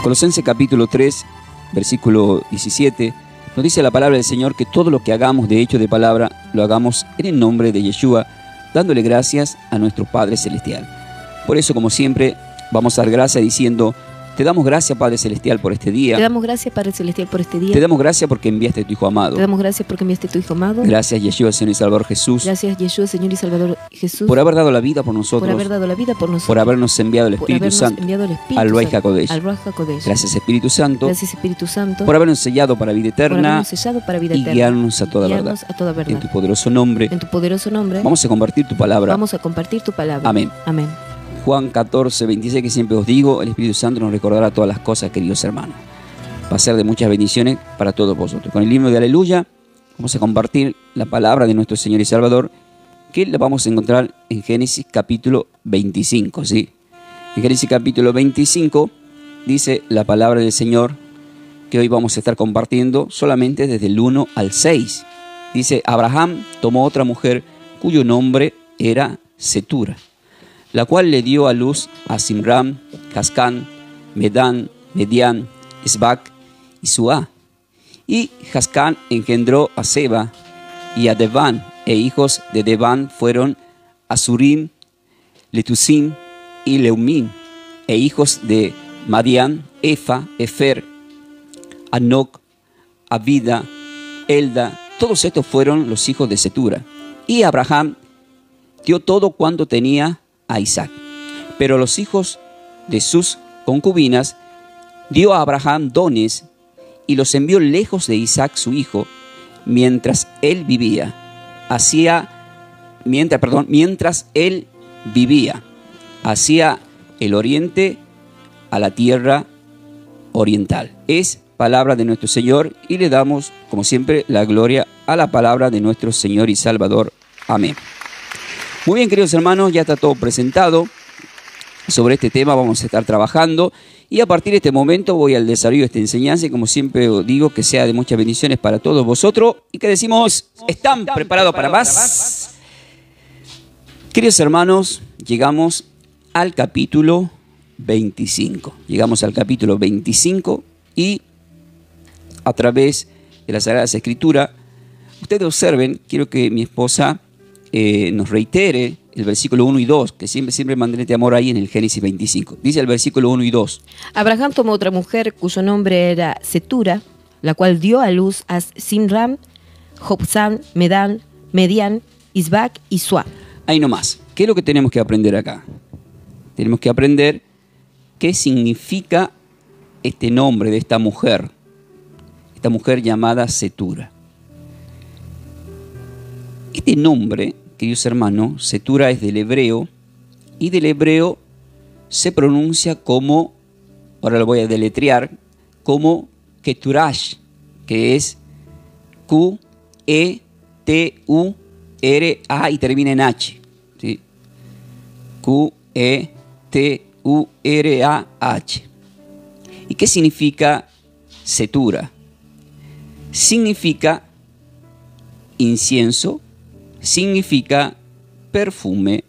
Colosenses capítulo 3, versículo 17, nos dice la palabra del Señor que todo lo que hagamos de hecho de palabra, lo hagamos en el nombre de Yeshua, dándole gracias a nuestro Padre Celestial. Por eso, como siempre, vamos a dar gracias diciendo: te damos gracias, Padre Celestial, por este día. Te damos gracias, Padre Celestial, por este día. Te damos gracias porque enviaste a tu Hijo amado. Te damos gracias porque enviaste a tu Hijo amado. Gracias, Yeshua, Señor y Salvador Jesús. Gracias, Yeshua, Señor y Salvador Jesús. Por haber dado la vida por nosotros. Por haber dado la vida por nosotros. Por habernos enviado el Espíritu Santo. Al Ruach HaKodesh. Gracias, Espíritu Santo. Gracias, Espíritu Santo. Por habernos sellado para vida eterna. Por habernos sellado para vida eterna. Y guiarnos a toda verdad. En tu poderoso nombre. En tu poderoso nombre. Vamos a compartir tu palabra. Vamos a compartir tu palabra. Amén. Amén. Juan 14, 26, que siempre os digo, el Espíritu Santo nos recordará todas las cosas, queridos hermanos. Va a ser de muchas bendiciones para todos vosotros. Con el himno de Aleluya vamos a compartir la palabra de nuestro Señor y Salvador, que la vamos a encontrar en Génesis capítulo 25, ¿sí? En Génesis capítulo 25 dice la palabra del Señor, que hoy vamos a estar compartiendo solamente desde el 1 al 6. Dice: Abraham tomó otra mujer cuyo nombre era Setura, la cual le dio a luz a Simram, Jascán, Medán, Medián, Isbac y Suá. Y Jascán engendró a Seba y a Deván, e hijos de Deván fueron Asurim, Letusim y Leumim, e hijos de Madián, Efa, Efer, Anoc, Abida, Elda. Todos estos fueron los hijos de Setura. Y Abraham dio todo cuanto tenía a Isaac. Pero los hijos de sus concubinas dio a Abraham dones y los envió lejos de Isaac su hijo, mientras él vivía, hacia el oriente, a la tierra oriental. Es palabra de nuestro Señor, y le damos, como siempre, la gloria a la palabra de nuestro Señor y Salvador. Amén. Muy bien, queridos hermanos, ya está todo presentado. Sobre este tema vamos a estar trabajando, y a partir de este momento voy al desarrollo de esta enseñanza, y como siempre digo, que sea de muchas bendiciones para todos vosotros, y que decimos: ¿están preparados para más? Queridos hermanos, llegamos al capítulo 25. Llegamos al capítulo 25, y a través de las Sagradas Escrituras, ustedes observen, quiero que mi esposa nos reitere el versículo 1 y 2, que siempre mantenete amor ahí en el Génesis 25. Dice el versículo 1 y 2. Abraham tomó otra mujer cuyo nombre era Setura, la cual dio a luz a Simram, Jobsán, Medán, Medián, Isbac y Suá. Ahí nomás. ¿Qué es lo que tenemos que aprender acá? Tenemos que aprender qué significa este nombre de esta mujer llamada Setura. Este nombre, queridos hermanos, Setura, es del hebreo, y del hebreo se pronuncia como, ahora lo voy a deletrear, como Keturash, que es Q-E-T-U-R-A y termina en H, ¿sí? Q-E-T-U-R-A-H. ¿Y qué significa Setura? Significa incienso, significa perfume,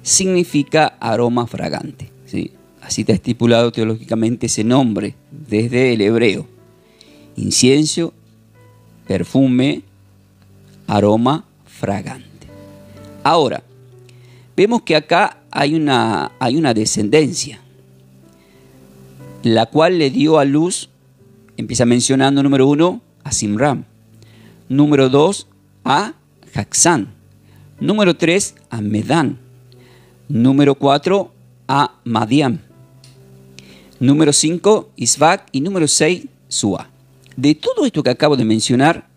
significa aroma fragante, ¿sí? Así está estipulado teológicamente ese nombre desde el hebreo: incienso, perfume, aroma fragante. Ahora, vemos que acá hay una descendencia, la cual le dio a luz, empieza mencionando, número 1, a Simram, número 2, a Jaxán, número 3, a Medán, número 4, a Madián, número 5, Isbac, y número 6, Suá. De todo esto que acabo de mencionar,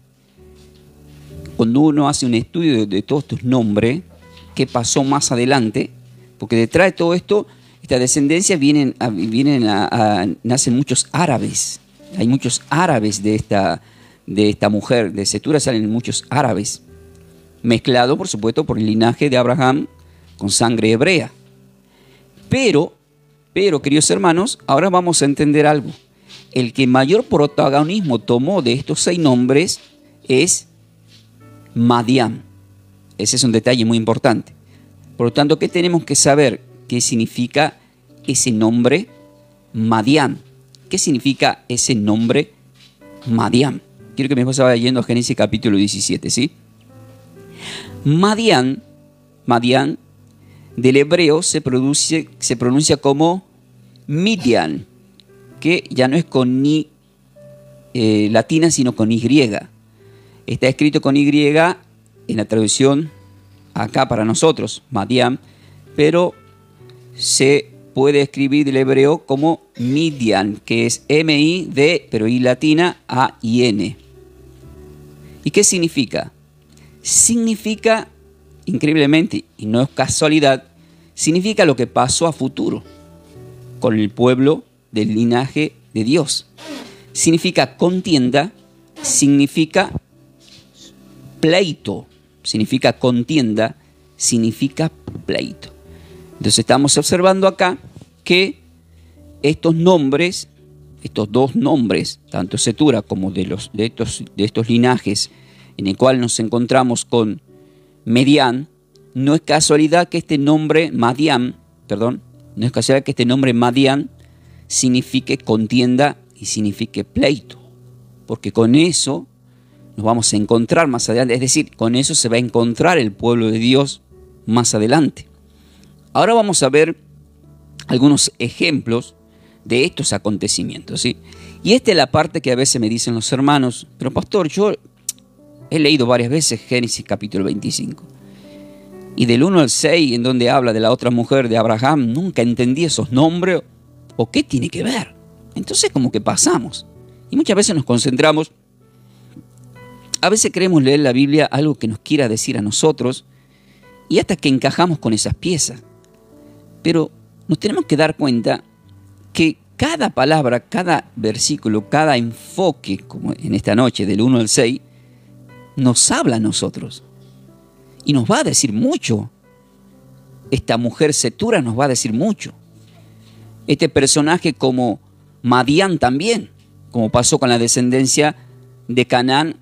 cuando uno hace un estudio de todos estos nombres, qué pasó más adelante, porque detrás de todo esto, esta descendencia nacen muchos árabes. Hay muchos árabes de esta mujer, de Setura salen muchos árabes, mezclado por supuesto por el linaje de Abraham con sangre hebrea. Pero, queridos hermanos, ahora vamos a entender algo. El que mayor protagonismo tomó de estos 6 nombres es Madián. Ese es un detalle muy importante. Por lo tanto, ¿qué tenemos que saber? ¿Qué significa ese nombre Madián? ¿Qué significa ese nombre Madián? Quiero que mi esposa vaya yendo a Génesis capítulo 17, ¿sí? Madián del hebreo se pronuncia como Midian, que ya no es con ni latina, sino con Y. Está escrito con Y en la traducción acá para nosotros, Madián, pero se puede escribir del hebreo como Midian, que es M-I-D, pero I latina, A-I-N. ¿Y qué significa? Significa, increíblemente, y no es casualidad, significa lo que pasó a futuro con el pueblo del linaje de Dios. Significa contienda, significa pleito, significa contienda, significa pleito. Entonces estamos observando acá que estos nombres, estos dos nombres, tanto Setura como de estos linajes en el cual nos encontramos con Medián, no es casualidad que este nombre Madián, no es casualidad que este nombre Madián signifique contienda y signifique pleito, porque con eso nos vamos a encontrar más adelante, es decir, con eso se va a encontrar el pueblo de Dios más adelante. Ahora vamos a ver algunos ejemplos de estos acontecimientos, ¿sí? Y esta es la parte que a veces me dicen los hermanos, pero pastor, yo he leído varias veces Génesis capítulo 25. Y del 1 al 6, en donde habla de la otra mujer de Abraham, nunca entendí esos nombres o qué tiene que ver. Entonces como que pasamos. Y muchas veces nos concentramos, a veces queremos leer la Biblia algo que nos quiera decir a nosotros y hasta que encajamos con esas piezas. Pero nos tenemos que dar cuenta que cada palabra, cada versículo, cada enfoque, como en esta noche del 1 al 6, nos habla a nosotros y nos va a decir mucho. Esta mujer Setura nos va a decir mucho. Este personaje como Madián también, como pasó con la descendencia de Canaán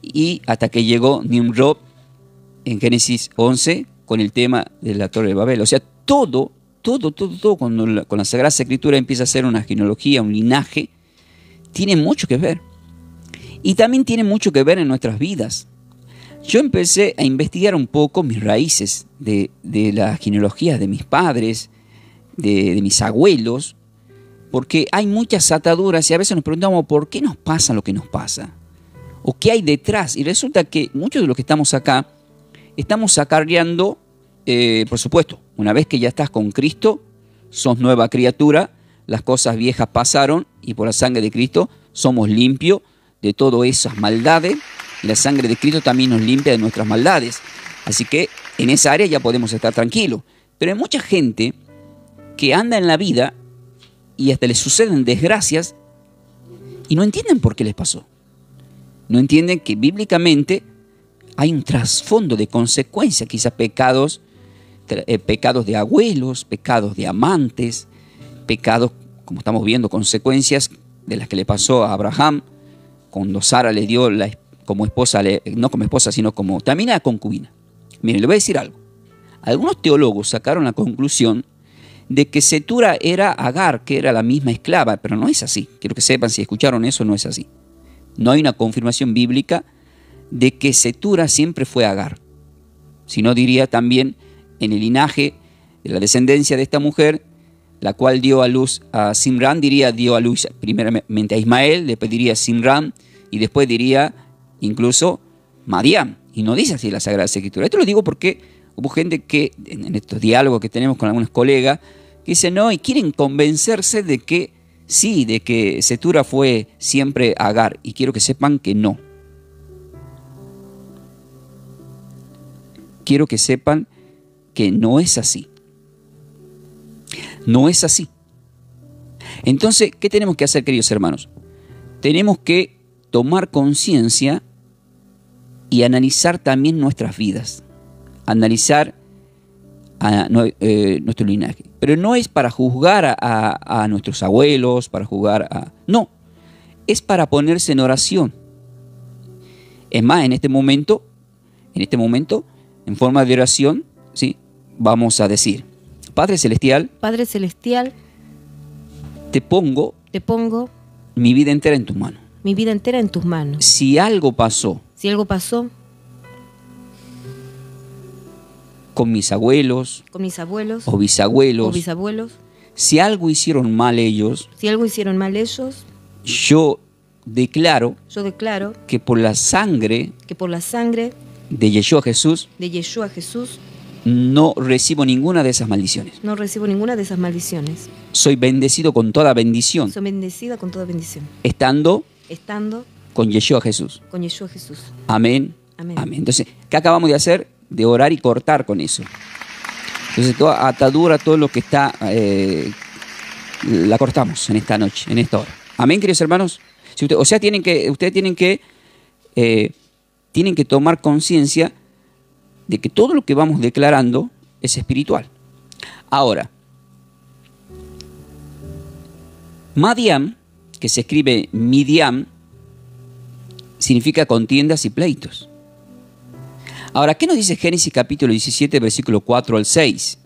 y hasta que llegó Nimrod en Génesis 11 con el tema de la Torre de Babel. O sea, todo cuando con la Sagrada Escritura empieza a ser una genealogía, un linaje, tiene mucho que ver. Y también tiene mucho que ver en nuestras vidas. Yo empecé a investigar un poco mis raíces de la genealogía de mis padres, de mis abuelos, porque hay muchas ataduras y a veces nos preguntamos por qué nos pasa lo que nos pasa, o qué hay detrás. Y resulta que muchos de los que estamos acá, estamos acarreando, por supuesto, una vez que ya estás con Cristo, sos nueva criatura, las cosas viejas pasaron y por la sangre de Cristo somos limpios de todas esas maldades. Y la sangre de Cristo también nos limpia de nuestras maldades. Así que en esa área ya podemos estar tranquilos. Pero hay mucha gente que anda en la vida y hasta les suceden desgracias y no entienden por qué les pasó. No entienden que bíblicamente hay un trasfondo de consecuencias, quizás pecados de abuelos, pecados de amantes, pecados, como estamos viendo, consecuencias de las que le pasó a Abraham cuando Sara le dio como esposa, no como esposa, sino como también a concubina. Miren, le voy a decir algo. Algunos teólogos sacaron la conclusión de que Setura era Agar, que era la misma esclava, pero no es así. Quiero que sepan, si escucharon eso, no es así. No hay una confirmación bíblica de que Setura siempre fue Agar, sino diría también en el linaje de la descendencia de esta mujer, la cual dio a luz a Simrán, dio a luz primeramente a Ismael, después diría a Simrán y después diría incluso Madián. Y no dice así la Sagrada Escritura. Esto lo digo porque hubo gente que en estos diálogos que tenemos con algunos colegas que dicen no y quieren convencerse de que sí, de que Setura fue siempre Agar. Y quiero que sepan que no. Quiero que sepan que no es así. No es así. Entonces, ¿qué tenemos que hacer, queridos hermanos? Tenemos que tomar conciencia y analizar también nuestras vidas. Analizar nuestro linaje. Pero no es para juzgar a nuestros abuelos, para juzgar a... No, es para ponerse en oración. Es más, en este momento, en forma de oración, ¿sí? Vamos a decir: Padre Celestial, Padre Celestial, te pongo Te pongo mi vida entera en tus manos. mi vida entera en tus manos. Si algo pasó Si algo pasó con mis abuelos con mis abuelos o bisabuelos, o bisabuelos, si algo hicieron mal ellos, si algo hicieron mal ellos, yo declaro yo declaro que por la sangre que por la sangre de Yeshua Jesús de Yeshua Jesús no recibo ninguna de esas maldiciones. no recibo ninguna de esas maldiciones. Soy bendecido con toda bendición, Soy bendecida con toda bendición, estando estando con Yeshua Jesús. con Yeshua Jesús. Amén. Amén. Amén. Entonces, ¿qué acabamos de hacer? De orar y cortar con eso. Entonces, toda atadura, todo lo que está, la cortamos en esta noche, en esta hora. Amén, queridos hermanos. Si ustedes ustedes tienen que tomar conciencia de que todo lo que vamos declarando es espiritual. Ahora, Madiam, que se escribe Midiam, significa contiendas y pleitos. Ahora, ¿qué nos dice Génesis capítulo 17, versículo 4 al 6?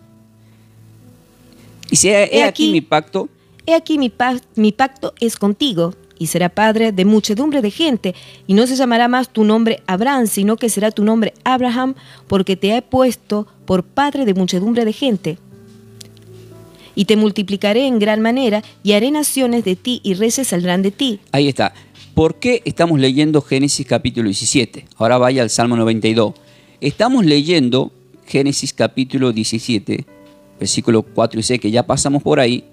Dice, he aquí mi pacto. He aquí mi pacto es contigo, y será padre de muchedumbre de gente, y no se llamará más tu nombre Abraham, sino que será tu nombre Abraham, porque te he puesto por padre de muchedumbre de gente. Y te multiplicaré en gran manera, y haré naciones de ti, y reyes saldrán de ti. Ahí está. ¿Por qué estamos leyendo Génesis capítulo 17? Ahora vaya al Salmo 92. Estamos leyendo Génesis capítulo 17, versículos 4 y 6, que ya pasamos por ahí.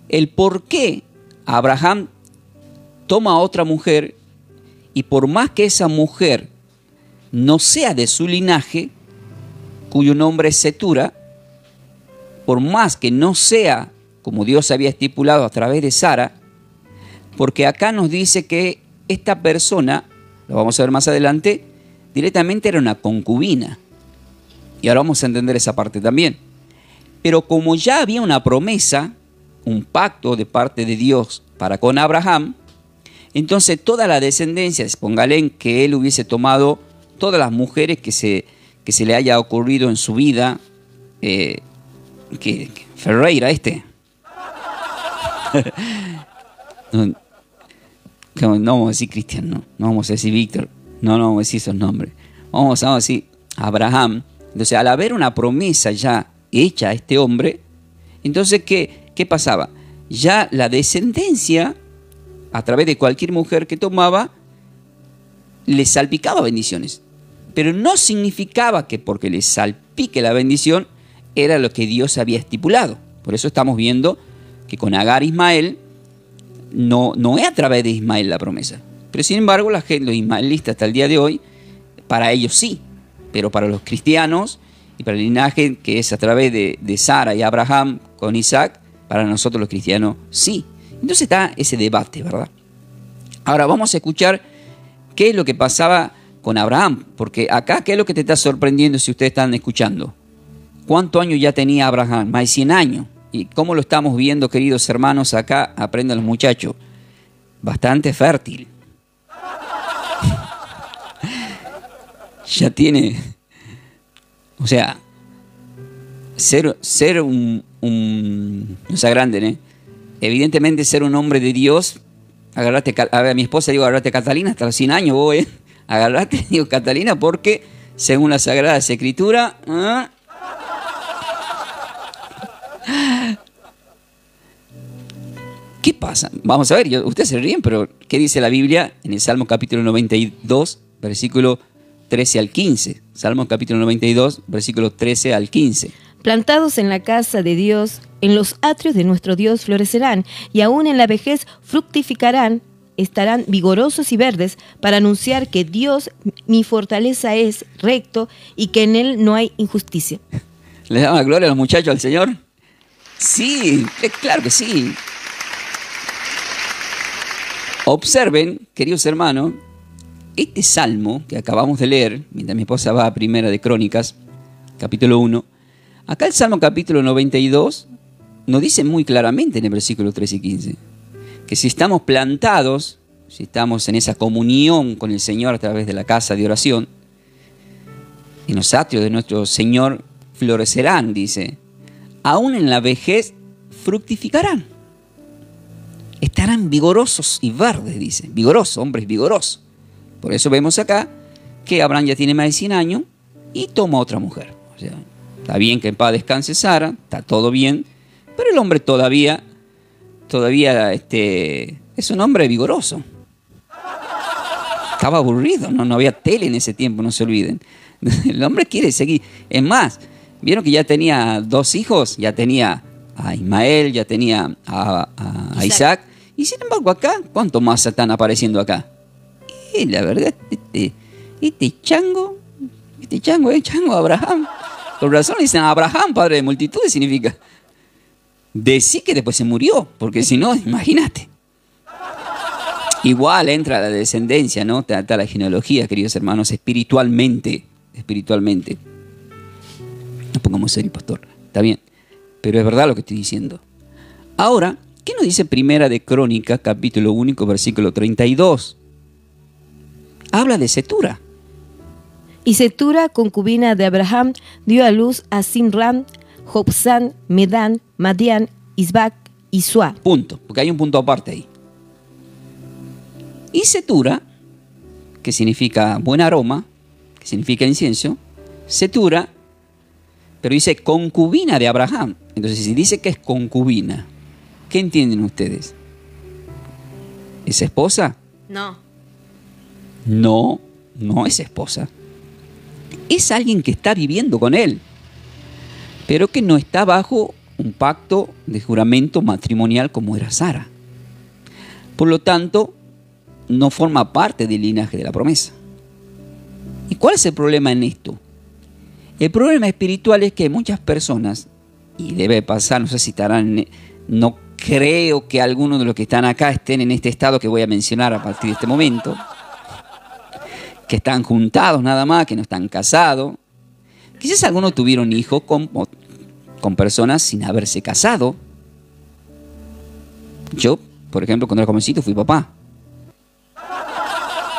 El por qué Abraham toma a otra mujer, y por más que esa mujer no sea de su linaje, cuyo nombre es Setura, por más que no sea como Dios había estipulado a través de Sara, porque acá nos dice que esta persona, lo vamos a ver más adelante, directamente era una concubina. Y ahora vamos a entender esa parte también. Pero como ya había una promesa, un pacto de parte de Dios para con Abraham, entonces toda la descendencia, póngale en que él hubiese tomado todas las mujeres que se le haya ocurrido en su vida, Ferreira no vamos a decir Cristian, no vamos a decir Víctor, no vamos a decir esos nombres, vamos a decir Abraham. Entonces, al haber una promesa ya hecha a este hombre, entonces ¿qué pasaba? Ya la descendencia, a través de cualquier mujer que tomaba, le salpicaba bendiciones, pero no significaba que porque le salpique la bendición era lo que Dios había estipulado. Por eso estamos viendo que con Agar Ismael no es a través de Ismael la promesa. Pero sin embargo, los ismaelitas hasta el día de hoy, para ellos sí. Pero para los cristianos y para el linaje que es a través de Sara y Abraham con Isaac, para nosotros los cristianos sí. Entonces está ese debate, ¿verdad? Ahora vamos a escuchar qué es lo que pasaba con Abraham. Porque acá, ¿qué es lo que te está sorprendiendo si ustedes están escuchando? ¿Cuántos años ya tenía Abraham? Más de 100 años. ¿Y cómo lo estamos viendo, queridos hermanos? Acá aprendan los muchachos. Bastante fértil. Ya tiene... O sea, ser un no sea grande, ¿eh? Evidentemente ser un hombre de Dios. Agarrate, a ver, a mi esposa digo, agarrate Catalina hasta los 100 años, vos, ¿eh? Agarrate, digo, Catalina, porque según la Sagrada Escritura... ¿Qué pasa? Vamos a ver, ustedes se ríen, pero ¿qué dice la Biblia en el Salmo capítulo 92, versículo 13 al 15? Salmo capítulo 92, versículo 13 al 15. Plantados en la casa de Dios, en los atrios de nuestro Dios florecerán, y aún en la vejez fructificarán, estarán vigorosos y verdes, para anunciar que Dios, mi fortaleza, es recto y que en Él no hay injusticia. ¿Le damos la gloria a los muchachos al Señor? Sí, claro que sí. Observen, queridos hermanos, este salmo que acabamos de leer, mientras mi esposa va a Primera de Crónicas, capítulo 1, acá el Salmo capítulo 92 nos dice muy claramente en el versículo 13 y 15, que si estamos plantados, si estamos en esa comunión con el Señor a través de la casa de oración, en los atrios de nuestro Señor florecerán, dice, aún en la vejez fructificarán. estarán vigorosos y verdes, dice. Vigorosos, hombres vigorosos. Por eso vemos acá que Abraham ya tiene más de 100 años y toma otra mujer. O sea, está bien que en paz descanse Sara, está todo bien, pero el hombre todavía es un hombre vigoroso. Estaba aburrido, no había tele en ese tiempo, no se olviden. El hombre quiere seguir. Es más, vieron que ya tenía 2 hijos, ya tenía a Ismael, ya tenía a Isaac. Y sin embargo acá, ¿cuánto más están apareciendo acá? Y la verdad, este chango Abraham. Por razón le dicen Abraham, padre de multitudes, significa. Decir que después se murió, porque si no, imagínate. Igual entra la descendencia, ¿no? Está la genealogía, queridos hermanos, espiritualmente. Nos pongamos serios, pastor. Está bien, pero es verdad lo que estoy diciendo. Ahora, ¿qué nos dice Primera de Crónicas, capítulo 1, versículo 32? Habla de Cetura. Y Cetura, concubina de Abraham, dio a luz a Simran, Jobsán, Medán, Madián, Isbac y Suá. Punto, porque hay un punto aparte ahí. Y Cetura, que significa buen aroma, que significa incienso, Cetura, pero dice concubina de Abraham. Entonces, si dice que es concubina, ¿qué entienden ustedes? ¿Es esposa? No. No es esposa. Es alguien que está viviendo con él, pero que no está bajo un pacto de juramento matrimonial como era Sara. Por lo tanto, no forma parte del linaje de la promesa. ¿Y cuál es el problema en esto? El problema espiritual es que muchas personas, y debe pasar, no sé si estarán, no creo que algunos de los que están acá estén en este estado que voy a mencionar a partir de este momento, que están juntados nada más, que no están casados. Quizás algunos tuvieron hijos con personas sin haberse casado. Yo, por ejemplo, cuando era jovencito fui papá.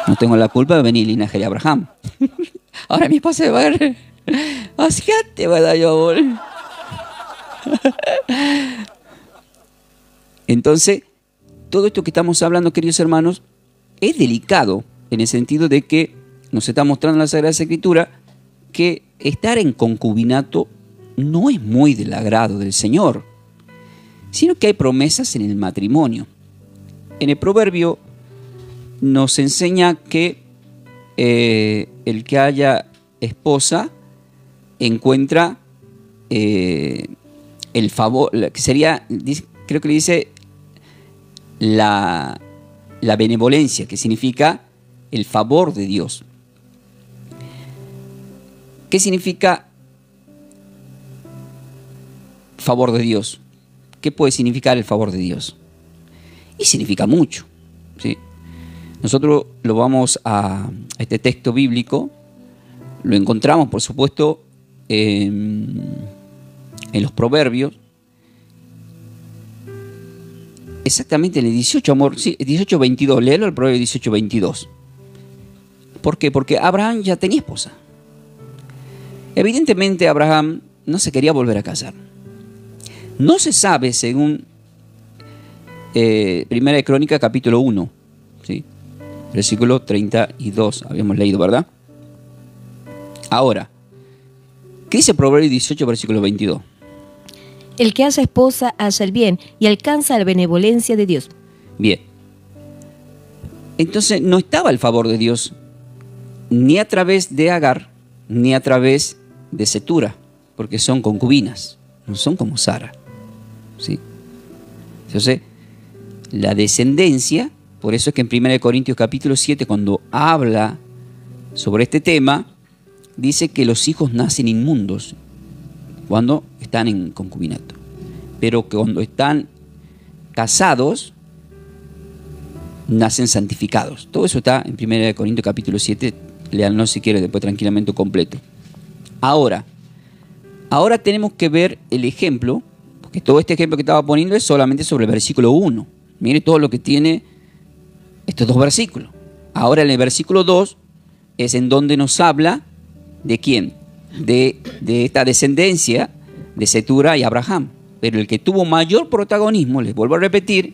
No tengo la culpa de venir el linaje de Abraham. Ahora mi esposa se va a ver. Asquete, ¿verdad, yo? Entonces, todo esto que estamos hablando, queridos hermanos, es delicado en el sentido de que nos está mostrando la Sagrada Escritura que estar en concubinato no es muy del agrado del Señor, sino que hay promesas en el matrimonio. En el Proverbio nos enseña que el que haya esposa encuentra el favor, que sería, creo que le dice la benevolencia, que significa el favor de Dios. ¿Qué significa favor de Dios? ¿Qué puede significar el favor de Dios? Y significa mucho, ¿sí? Nosotros lo vamos a este texto bíblico, lo encontramos, por supuesto, en los Proverbios, exactamente en el 18, amor, sí, 18:22, léelo el Proverbio 18:22. ¿Por qué? Porque Abraham ya tenía esposa. Evidentemente Abraham no se quería volver a casar. No se sabe, según Primera de Crónicas, capítulo 1, ¿sí? Versículo 32, habíamos leído, ¿verdad? Ahora, ¿qué dice Proverbio 18, versículo 22? El que hace esposa hace el bien y alcanza la benevolencia de Dios. Bien. Entonces no estaba el favor de Dios ni a través de Agar, ni a través de Cetura, porque son concubinas, no son como Sara, ¿sí? Entonces, la descendencia, por eso es que en 1 Corintios capítulo 7, cuando habla sobre este tema, dice que los hijos nacen inmundos cuando están en concubinato, pero que cuando están casados, nacen santificados. Todo eso está en 1 Corintios capítulo 7, léanlo si quieren después tranquilamente completo. Ahora tenemos que ver el ejemplo, porque todo este ejemplo que estaba poniendo es solamente sobre el versículo 1. Mire todo lo que tiene estos dos versículos. Ahora en el versículo 2 es en donde nos habla de quién, de esta descendencia de Cetura y Abraham. Pero el que tuvo mayor protagonismo, les vuelvo a repetir,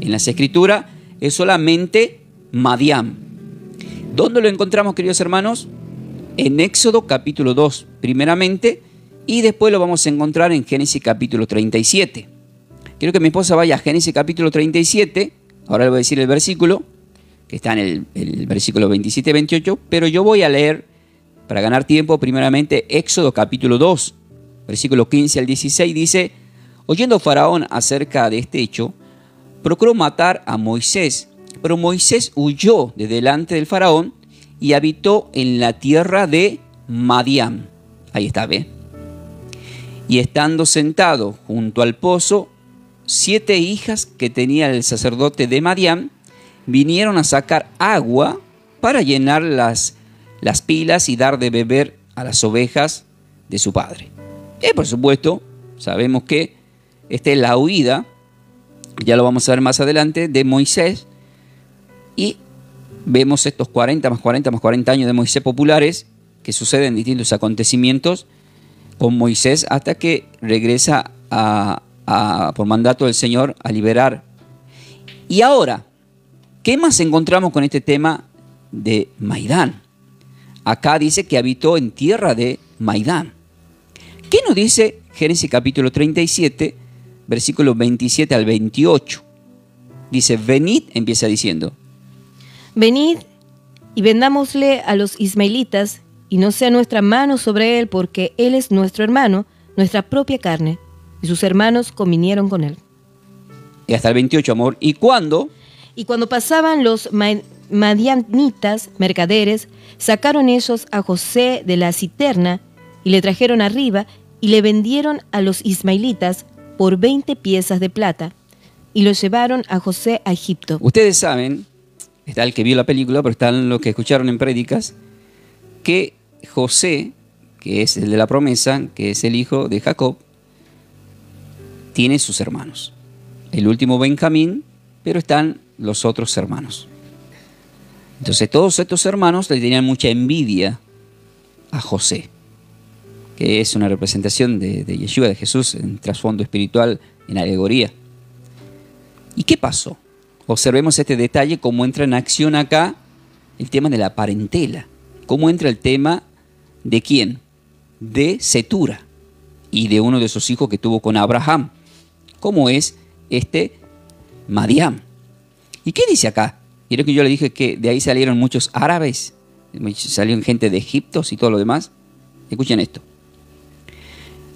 en las Escrituras es solamente Madián. ¿Dónde lo encontramos, queridos hermanos? En Éxodo capítulo 2, primeramente, y después lo vamos a encontrar en Génesis capítulo 37. Quiero que mi esposa vaya a Génesis capítulo 37, ahora le voy a decir el versículo, que está en el versículo 27 y 28, pero yo voy a leer, para ganar tiempo, primeramente Éxodo capítulo 2, versículo 15 al 16, dice: oyendo Faraón acerca de este hecho, procuró matar a Moisés, pero Moisés huyó de delante del Faraón y habitó en la tierra de Madián. Ahí está, ¿ve? Y estando sentado junto al pozo, 7 hijas que tenía el sacerdote de Madián vinieron a sacar agua para llenar las pilas y dar de beber a las ovejas de su padre. Y por supuesto, sabemos que esta es la huida, ya lo vamos a ver más adelante, de Moisés. Y vemos estos 40 más 40 más 40 años de Moisés populares que suceden distintos acontecimientos con Moisés hasta que regresa por mandato del Señor a liberar. Y ahora, ¿qué más encontramos con este tema de Maidán? Acá dice que habitó en tierra de Maidán. ¿Qué nos dice Génesis capítulo 37, versículos 27 al 28? Dice, venid, empieza diciendo: venid y vendámosle a los ismaelitas, y no sea nuestra mano sobre él, porque él es nuestro hermano, nuestra propia carne. Y sus hermanos convinieron con él. Y hasta el 28, amor. ¿Y cuándo? Y cuando pasaban los madianitas, mercaderes, sacaron ellos a José de la cisterna y le trajeron arriba y le vendieron a los ismaelitas por 20 piezas de plata y lo llevaron a José a Egipto. Ustedes saben, está el que vio la película, pero están los que escucharon en prédicas, que José, que es el de la promesa, que es el hijo de Jacob, tiene sus hermanos. El último Benjamín, pero están los otros hermanos. Entonces todos estos hermanos le tenían mucha envidia a José, que es una representación de Yeshua, de Jesús, en trasfondo espiritual, en alegoría. ¿Y qué pasó? Observemos este detalle, cómo entra en acción acá el tema de la parentela. Cómo entra el tema de ¿quién? De Cetura y de uno de sus hijos que tuvo con Abraham. ¿Cómo es este Madián? ¿Y qué dice acá? Quiero que yo le dije que de ahí salieron muchos árabes, salieron gente de Egipto y todo lo demás. Escuchen esto.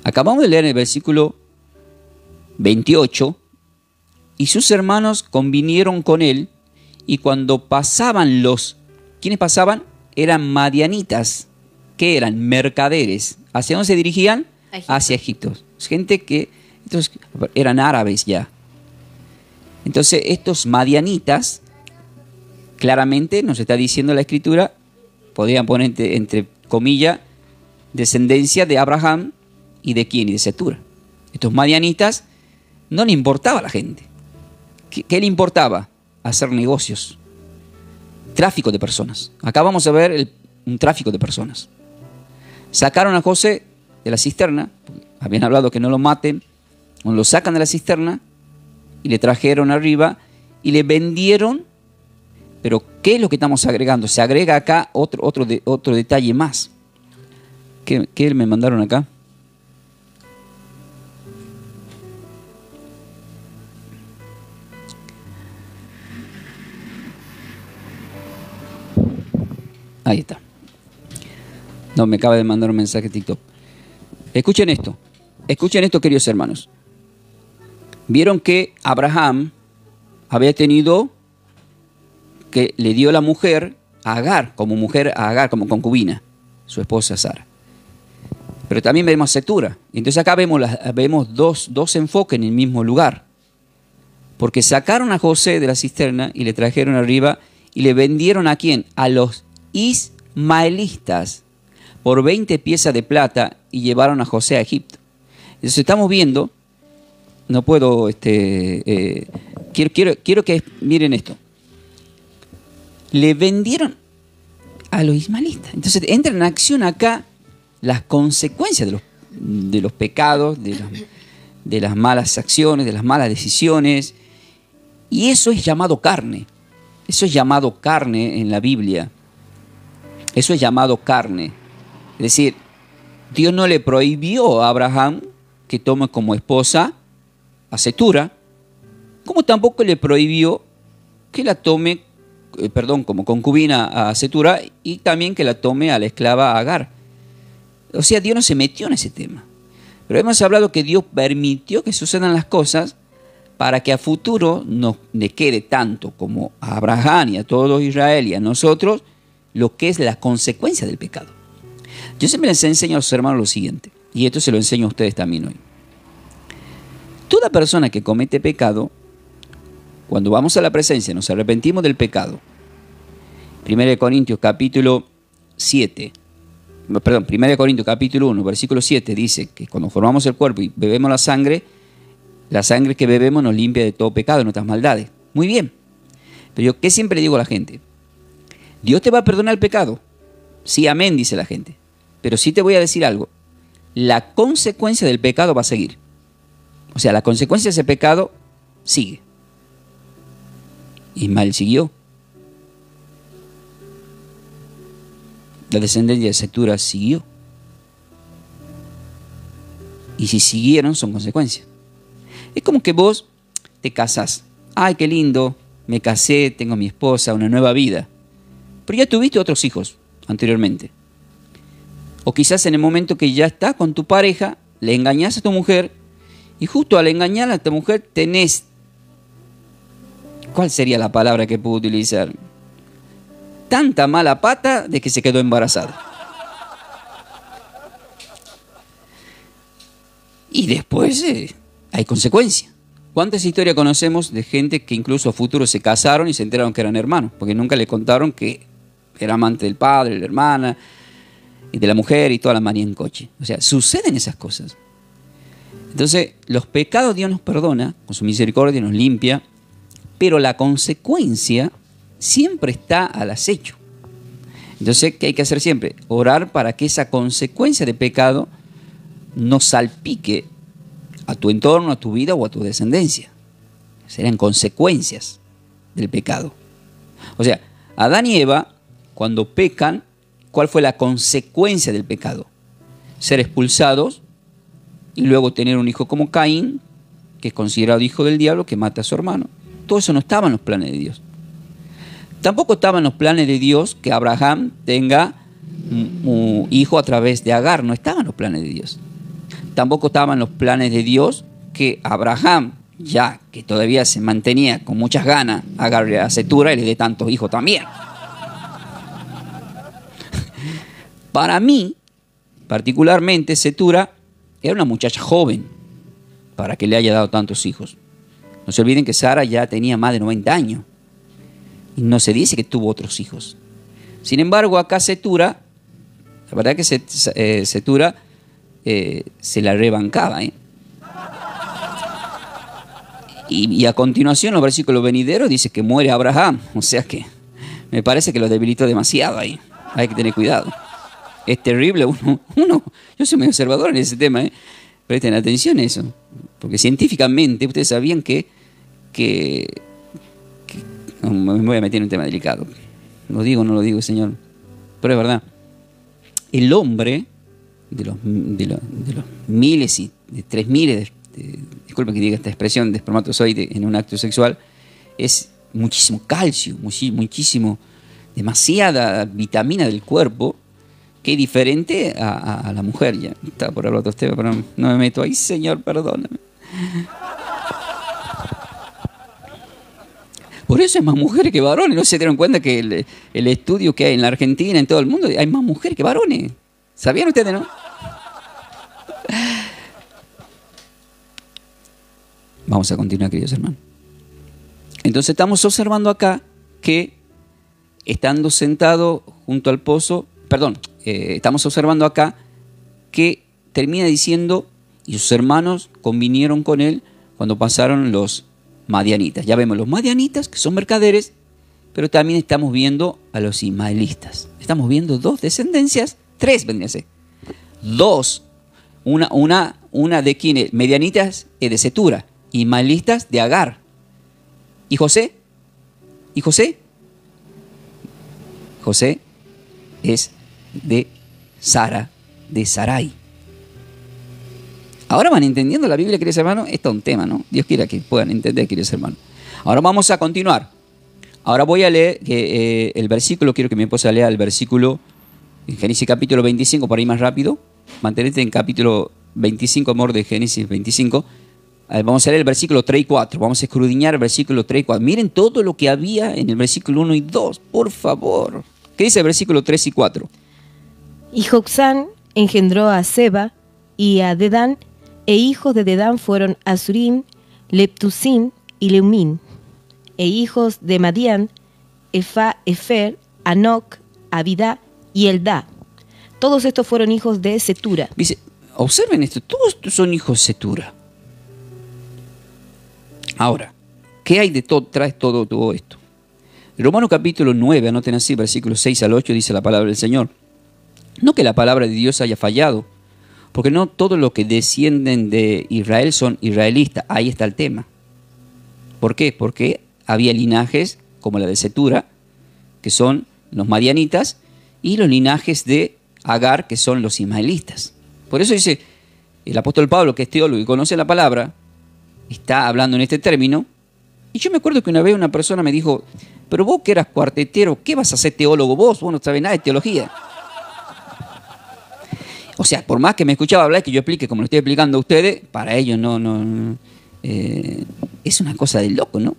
Acabamos de leer en el versículo 28, y sus hermanos convinieron con él, y cuando pasaban ¿quiénes pasaban? Eran madianitas, que eran mercaderes. ¿Hacia dónde se dirigían? Hacia Egipto. Gente que estos eran árabes ya. Entonces estos madianitas, claramente nos está diciendo la Escritura, podrían poner entre comillas, descendencia de Abraham y de quién, y de Cetura. Estos madianitas no le importaba a la gente. ¿Qué le importaba? Hacer negocios. Tráfico de personas. Acá vamos a ver un tráfico de personas. Sacaron a José de la cisterna, habían hablado que no lo maten, lo sacan de la cisterna y le trajeron arriba y le vendieron. Pero ¿qué es lo que estamos agregando? Se agrega acá otro detalle más. ¿Qué me mandaron acá? Ahí está. No, me acaba de mandar un mensaje de TikTok. Escuchen esto, queridos hermanos. Vieron que Abraham había tenido, que le dio la mujer a Agar, como concubina, su esposa Sara. Pero también vemos a Cetura. Entonces acá vemos dos enfoques en el mismo lugar. Porque sacaron a José de la cisterna y le trajeron arriba y le vendieron ¿a quién? A los ismaelitas por 20 piezas de plata y llevaron a José a Egipto. Entonces estamos viendo, no puedo, quiero que miren esto. Le vendieron a los ismaelitas. Entonces entra en acción acá las consecuencias de los pecados, de las malas acciones, de las malas decisiones. Y eso es llamado carne. Eso es llamado carne en la Biblia. Eso es llamado carne. Es decir, Dios no le prohibió a Abraham que tome como esposa a Cetura, como tampoco le prohibió que la tome, como concubina a Cetura, y también que la tome a la esclava Agar. O sea, Dios no se metió en ese tema. Pero hemos hablado que Dios permitió que sucedan las cosas para que a futuro nos le quede tanto como a Abraham y a todo Israel y a nosotros lo que es la consecuencia del pecado. Yo siempre les enseño a los hermanos lo siguiente, y esto se lo enseño a ustedes también hoy. Toda persona que comete pecado, cuando vamos a la presencia, nos arrepentimos del pecado. 1 Corintios capítulo 1, versículo 7 dice que cuando formamos el cuerpo y bebemos la sangre que bebemos nos limpia de todo pecado y nuestras maldades. Muy bien. Pero yo, ¿qué siempre le digo a la gente? Dios te va a perdonar el pecado. Sí, amén, dice la gente. Pero sí te voy a decir algo. La consecuencia del pecado va a seguir. O sea, la consecuencia de ese pecado sigue. Ismael siguió. La descendencia de Cetura siguió. Y si siguieron, son consecuencias. Es como que vos te casás. Ay, qué lindo, me casé, tengo mi esposa, una nueva vida. Pero ya tuviste otros hijos anteriormente. O quizás en el momento que ya estás con tu pareja, le engañás a tu mujer, y justo al engañar a tu mujer tenés... ¿Cuál sería la palabra que puedo utilizar? Tanta mala pata de que se quedó embarazada. Y después hay consecuencias. ¿Cuántas historias conocemos de gente que incluso a futuro se casaron y se enteraron que eran hermanos? Porque nunca le contaron que era amante del padre, de la hermana, y de la mujer y toda la manía en coche. O sea, suceden esas cosas. Entonces, los pecados Dios nos perdona, con su misericordia nos limpia, pero la consecuencia siempre está al acecho. Entonces, ¿qué hay que hacer siempre? Orar para que esa consecuencia de pecado no salpique a tu entorno, a tu vida o a tu descendencia. Serán consecuencias del pecado. O sea, Adán y Eva, cuando pecan, ¿cuál fue la consecuencia del pecado? Ser expulsados y luego tener un hijo como Caín, que es considerado hijo del diablo, que mata a su hermano. Todo eso no estaba en los planes de Dios. Tampoco estaba en los planes de Dios que Abraham tenga un hijo a través de Agar. No estaba en los planes de Dios. Tampoco estaban los planes de Dios que Abraham, ya que todavía se mantenía con muchas ganas, agarre a Cetura y le dé tantos hijos también. Para mí, particularmente, Cetura era una muchacha joven para que le haya dado tantos hijos. No se olviden que Sara ya tenía más de 90 años y no se dice que tuvo otros hijos. Sin embargo, acá Cetura, la verdad que Cetura se la rebancaba. Y a continuación, los versículos venideros dice que muere Abraham. O sea que me parece que lo debilitó demasiado ahí. Hay que tener cuidado. Es terrible. Yo soy muy observador en ese tema. Presten atención a eso. Porque científicamente, ustedes sabían que no, me voy a meter en un tema delicado. Lo digo o no lo digo, Señor. Pero es verdad. El hombre, de los miles y de 3 miles, disculpen que diga esta expresión, de espermatozoide en un acto sexual, es muchísimo calcio, muchísimo, demasiada vitamina del cuerpo, que es diferente a la mujer. Ya estaba por hablar otros temas, pero no me meto ahí, Señor, perdóname. Por eso hay más mujeres que varones. ¿No se dieron cuenta que el estudio que hay en la Argentina, en todo el mundo, hay más mujeres que varones? ¿Sabían ustedes, no? Vamos a continuar, queridos hermanos. Entonces estamos observando acá que, estando sentado junto al pozo, estamos observando acá que termina diciendo, y sus hermanos convinieron con él cuando pasaron los madianitas. Ya vemos los madianitas, que son mercaderes, pero también estamos viendo a los ismaelitas. Estamos viendo 2 descendencias, 3 vendrían a ser. 2, una de quienes, medianitas de Cetura, ismaelitas de Agar. ¿Y José? ¿Y José? José es de Sara, de Sarai. Ahora van entendiendo la Biblia, queridos hermanos. Esto es un tema, ¿no? Dios quiera que puedan entender, queridos hermanos. Ahora vamos a continuar. Ahora voy a leer el versículo, quiero que mi esposa lea el versículo en Génesis capítulo 25, por ahí más rápido. Mantenete en capítulo 25, amor, de Génesis 25. Vamos a leer el versículo 3 y 4. Vamos a escudriñar el versículo 3 y 4. Miren todo lo que había en el versículo 1 y 2, por favor. ¿Qué dice el versículo 3 y 4? Y Joksán engendró a Seba y a Dedán, e hijos de Dedán fueron Asurim, Leptusim y Leumim, e hijos de Madián, Efa, Efer, Anoc, Abidá y Eldá. Todos estos fueron hijos de Setura. Dice, observen esto, todos estos son hijos de Setura. Ahora, ¿qué hay detrás de todo esto? Romanos capítulo 9, anoten así, versículos 6 al 8, dice la palabra del Señor. No que la palabra de Dios haya fallado, porque no todos los que descienden de Israel son israelitas. Ahí está el tema. ¿Por qué? Porque había linajes como la de Setura, que son los madianitas, y los linajes de Agar, que son los ismaelitas. Por eso dice el apóstol Pablo, que es teólogo y conoce la palabra, está hablando en este término. Y yo me acuerdo que una vez una persona me dijo, pero vos que eras cuartetero, ¿qué vas a ser teólogo vos? Vos no sabés nada de teología. O sea, por más que me escuchaba hablar, que yo explique como lo estoy explicando a ustedes, para ellos es una cosa de loco, ¿no?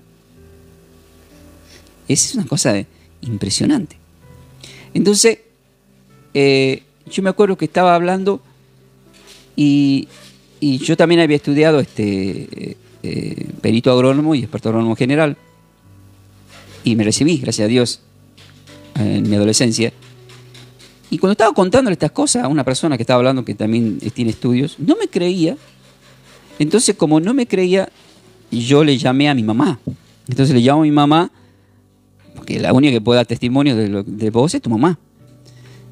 Es una cosa impresionante. Entonces, yo me acuerdo que estaba hablando y yo también había estudiado perito agrónomo y experto agrónomo general, y me recibí, gracias a Dios, en mi adolescencia. Y cuando estaba contándole estas cosas a una persona que estaba hablando, que también tiene estudios, no me creía. Entonces, como no me creía, yo le llamé a mi mamá. Entonces le llamo a mi mamá, porque la única que puede dar testimonio de vos es tu mamá.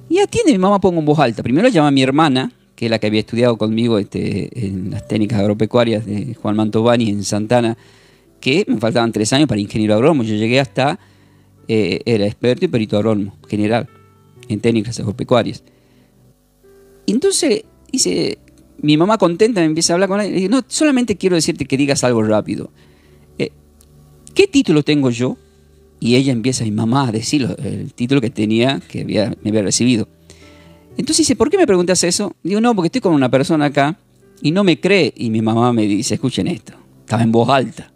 Y atiende mi mamá, pongo en voz alta. Primero le llama a mi hermana, que es la que había estudiado conmigo en las técnicas agropecuarias de Juan Mantovani en Santana, que me faltaban 3 años para ingeniero agrónomo. Yo llegué hasta, era experto y perito agrónomo general en técnicas agropecuarias. Y entonces dice, mi mamá contenta me empieza a hablar con él. Y dice, no, solamente quiero decirte que digas algo rápido. ¿Qué título tengo yo? Y ella empieza, mi mamá, a decir el título que tenía, que me había recibido. Entonces dice, ¿por qué me preguntas eso? Digo, no, porque estoy con una persona acá y no me cree. Y mi mamá me dice, escuchen esto, estaba en voz alta.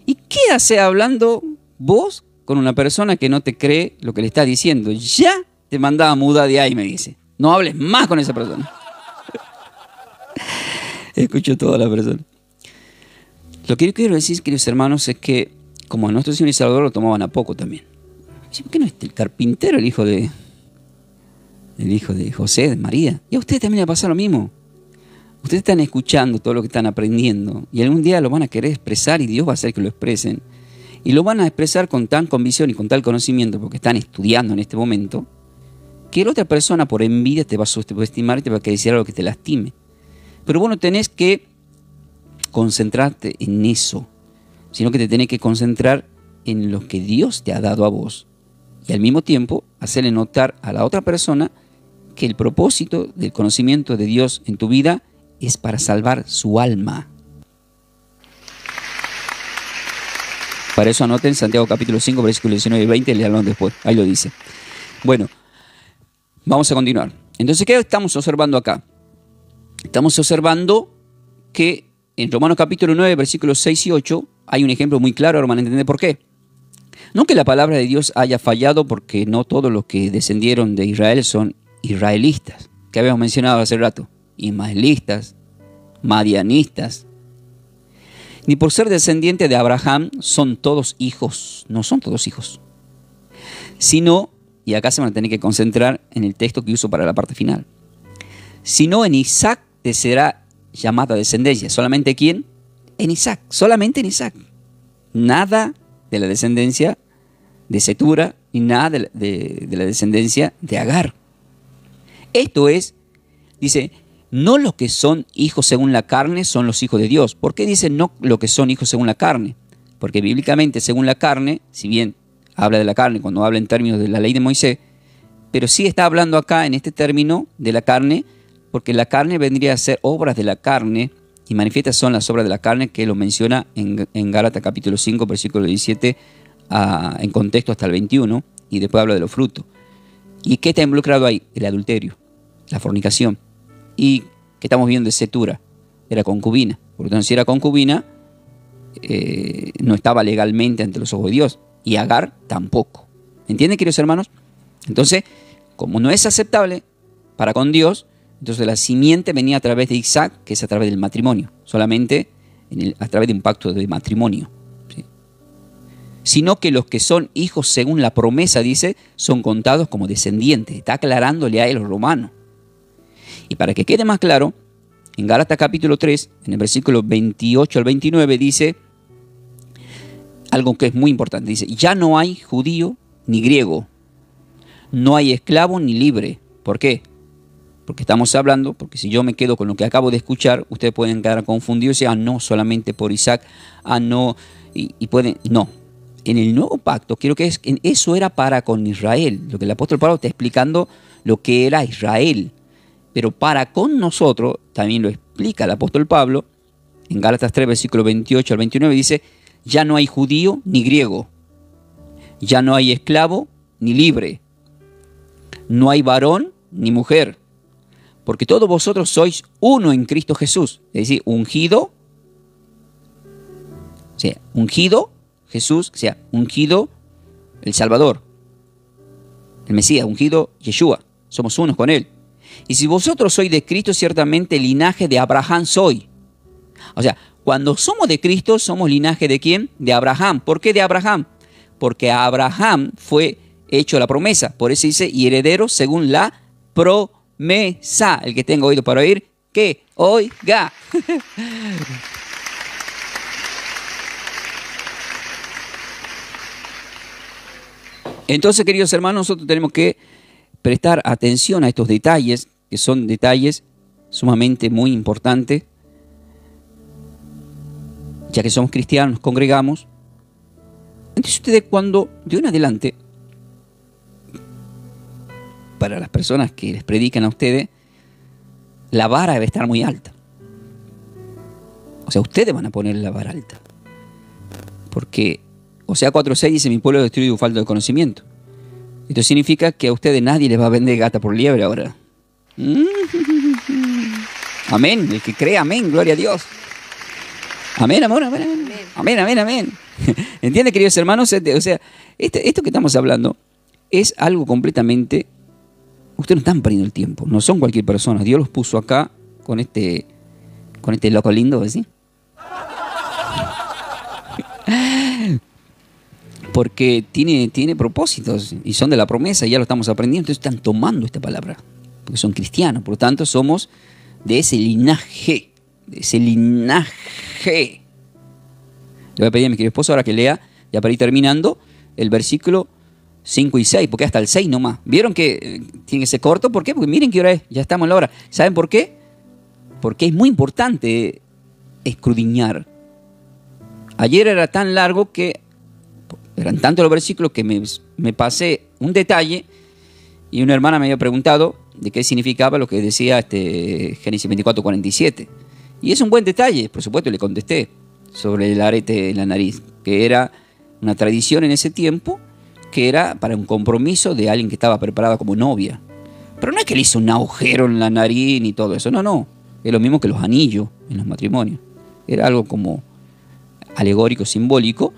¿Y qué hace hablando vos con una persona que no te cree lo que le estás diciendo? Ya te mandaba muda de ahí, me dice. No hables más con esa persona. Escucho toda la persona. Lo que yo quiero decir, queridos hermanos, es que como a nuestro Señor y Salvador lo tomaban a poco también. ¿Por qué no es el carpintero, el hijo de José, de María? Y a ustedes también les pasa lo mismo. Ustedes están escuchando todo lo que están aprendiendo y algún día lo van a querer expresar y Dios va a hacer que lo expresen. Y lo van a expresar con tan convicción y con tal conocimiento porque están estudiando en este momento, que la otra persona por envidia te va a subestimar y te va a querer decir algo que te lastime. Pero vos no tenés que concentrarte en eso, sino que te tenés que concentrar en lo que Dios te ha dado a vos. Y al mismo tiempo hacerle notar a la otra persona que el propósito del conocimiento de Dios en tu vida es para salvar su alma. Para eso anoten Santiago capítulo 5, versículos 19 y 20, léanlo después, ahí lo dice. Bueno, vamos a continuar. Entonces, ¿qué estamos observando acá? Estamos observando que en Romanos capítulo 9, versículos 6 y 8, hay un ejemplo muy claro, ahora van a entender por qué. No que la palabra de Dios haya fallado, porque no todos los que descendieron de Israel son israelitas, que habíamos mencionado hace rato, ismaelistas, madianistas. Ni por ser descendiente de Abraham son todos hijos, no son todos hijos, sino, y acá se van a tener que concentrar en el texto que uso para la parte final, sino en Isaac te será llamada descendencia. ¿Solamente quién? En Isaac, solamente en Isaac. Nada de la descendencia de Setura y nada de la descendencia de Agar. Esto es, dice, no los que son hijos según la carne son los hijos de Dios. ¿Por qué dice no los que son hijos según la carne? Porque bíblicamente, según la carne, si bien habla de la carne cuando habla en términos de la ley de Moisés, pero sí está hablando acá en este término de la carne, porque la carne vendría a ser obras de la carne, y manifiestas son las obras de la carne, que lo menciona en Gálatas capítulo 5, versículo 17, en contexto hasta el 21, y después habla de los frutos. ¿Y qué está involucrado ahí? El adulterio, la fornicación. ¿Y qué estamos viendo de Cetura? Era concubina. Por lo tanto, si era concubina, no estaba legalmente ante los ojos de Dios. Y Agar tampoco. ¿Entienden, queridos hermanos? Entonces, como no es aceptable para con Dios, entonces la simiente venía a través de Isaac, que es a través del matrimonio, solamente a través de un pacto de matrimonio. ¿Sí? Sino que los que son hijos según la promesa, dice, son contados como descendientes. Está aclarándole a él, los romanos. Y para que quede más claro, en Gálatas capítulo 3, en el versículo 28 al 29, dice algo que es muy importante. Dice, ya no hay judío ni griego, no hay esclavo ni libre. ¿Por qué? Porque estamos hablando, porque si yo me quedo con lo que acabo de escuchar, ustedes pueden quedar confundidos y decir, no, solamente por Isaac, no, y pueden, no. En el nuevo pacto, creo que eso era para con Israel, lo que el apóstol Pablo está explicando, lo que era Israel. Pero para con nosotros, también lo explica el apóstol Pablo, en Gálatas 3, versículo 28 al 29, dice, ya no hay judío ni griego, ya no hay esclavo ni libre, no hay varón ni mujer, porque todos vosotros sois uno en Cristo Jesús. Es decir, ungido, o sea, ungido Jesús, o sea, ungido el Salvador, el Mesías, ungido Yeshua, somos unos con él. Y si vosotros sois de Cristo, ciertamente linaje de Abraham soy. O sea, cuando somos de Cristo, somos linaje ¿de quién? De Abraham. ¿Por qué de Abraham? Porque a Abraham fue hecho la promesa. Por eso dice, y heredero según la promesa. El que tenga oído para oír, que oiga. Entonces, queridos hermanos, nosotros tenemos que prestar atención a estos detalles, que son detalles sumamente muy importantes, ya que somos cristianos, nos congregamos. Entonces ustedes, cuando de hoy en adelante, para las personas que les predican a ustedes, la vara debe estar muy alta. O sea, ustedes van a poner la vara alta. Porque Osea 4:6 dice, mi pueblo es destruido por falta de conocimiento. Esto significa que a ustedes nadie les va a vender gata por liebre ahora. Amén. El que cree, amén. Gloria a Dios. Amén, amor, amén, amén. Amén, amén, amén. ¿Entienden, queridos hermanos? O sea, esto que estamos hablando es algo completamente... Ustedes no están perdiendo el tiempo. No son cualquier persona. Dios los puso acá con este loco lindo, ¿sí? Porque tiene propósitos y son de la promesa y ya lo estamos aprendiendo. Entonces están tomando esta palabra, porque son cristianos. Por lo tanto, somos de ese linaje. De ese linaje. Le voy a pedir a mi querido esposo ahora que lea, ya para ir terminando, el versículo 5 y 6, porque hasta el 6 nomás. ¿Vieron que tiene que ser corto? ¿Por qué? Porque miren qué hora es, ya estamos en la hora. ¿Saben por qué? Porque es muy importante escudriñar. Ayer era tan largo que eran tantos los versículos que me pasé un detalle y una hermana me había preguntado de qué significaba lo que decía Génesis 24:47. Y es un buen detalle, por supuesto le contesté sobre el arete en la nariz, que era una tradición en ese tiempo, que era para un compromiso de alguien que estaba preparada como novia. Pero no es que le hizo un agujero en la nariz ni todo eso, no. Es lo mismo que los anillos en los matrimonios. Era algo como alegórico, simbólico,